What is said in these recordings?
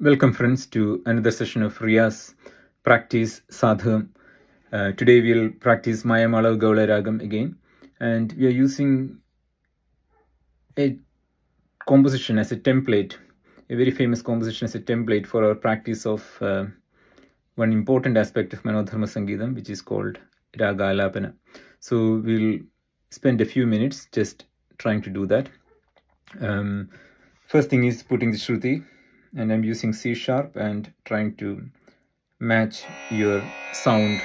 Welcome friends to another session of Riya's practice sadham. Today we'll practice Mayamaalavagowla Ragam again, and we are using a composition as a template, a very famous composition as a template for our practice of one important aspect of manodharma sangeetham, which is called Raagalaapana. So we'll spend a few minutes just trying to do that. First thing is putting the shruti, and I'm using C sharp and trying to match your sound.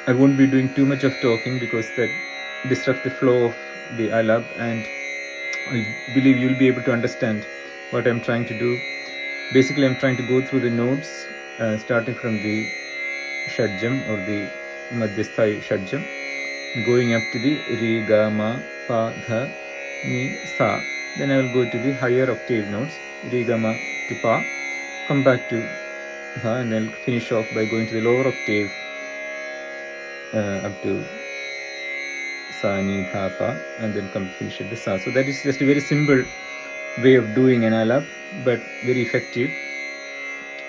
I won't be doing too much of talking because that disrupts the flow of the alap, and I believe you'll be able to understand what I'm trying to do. Basically, I'm trying to go through the notes, starting from the shadjam or the madhyasthai shadjam, going up to the re, ga, ma, pa, dha, ni, sa. Then I will go to the higher octave notes, re, ga, ma to pa, come back to dha, and then finish off by going to the lower octave up to sa, ni, dha, pa, and then come finish at the sa. So that is just a very simple way of doing an alap, but very effective,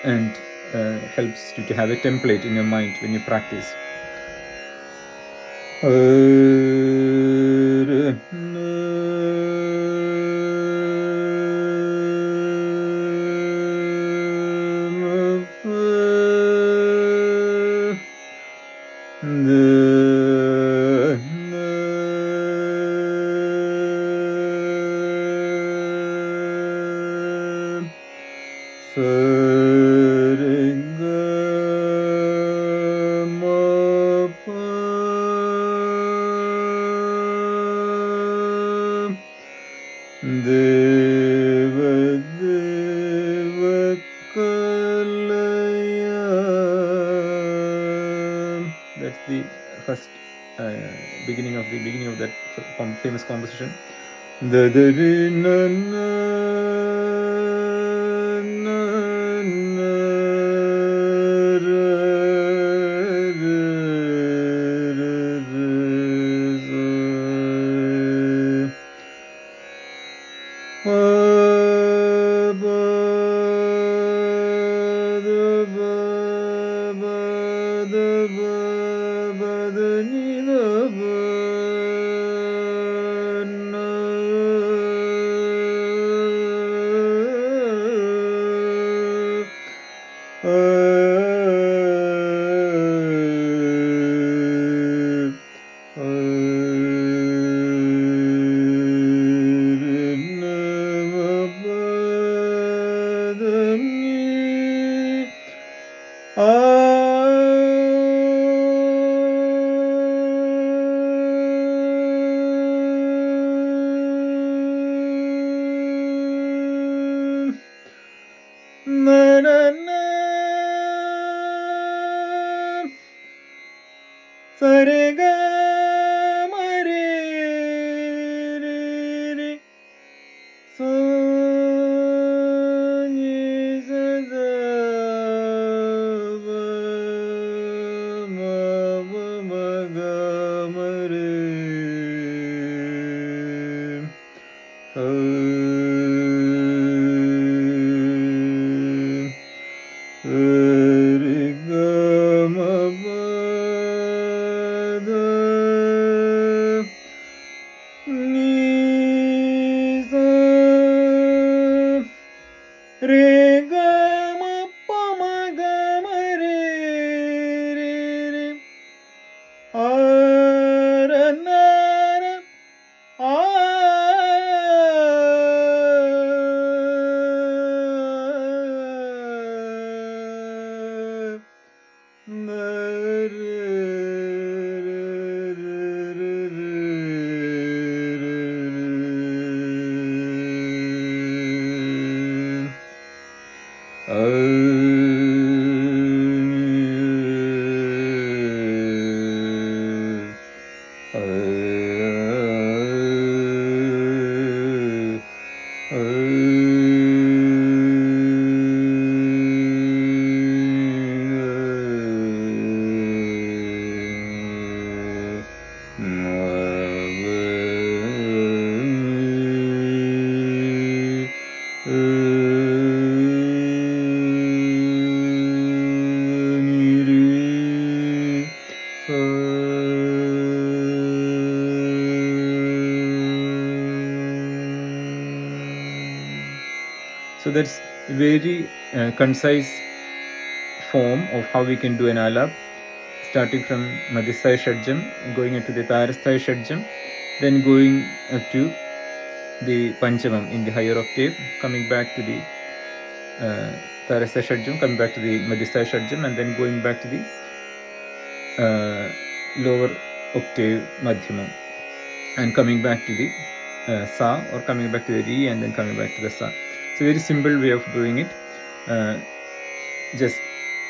and helps you to have a template in your mind when you practice. That's the first beginning of that famous composition. So that's very concise form of how we can do an alap, starting from Madhyasthaya Shadjam, going into the Tarasthaya Shadjam, then going up to the Panchamam in the higher octave, coming back to the Tarasthaya Shadjam, coming back to the Madhyasthaya Shadjam, and then going back to the lower octave Madhyamam, and coming back to the Sa, or coming back to the Re, and then coming back to the Sa. It's a very simple way of doing it, just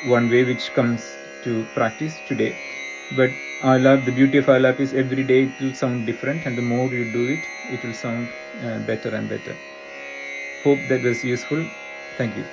one way which comes to practice today. But alap, the beauty of alap is every day it will sound different, and the more you do it, it will sound better and better. Hope that was useful. Thank you.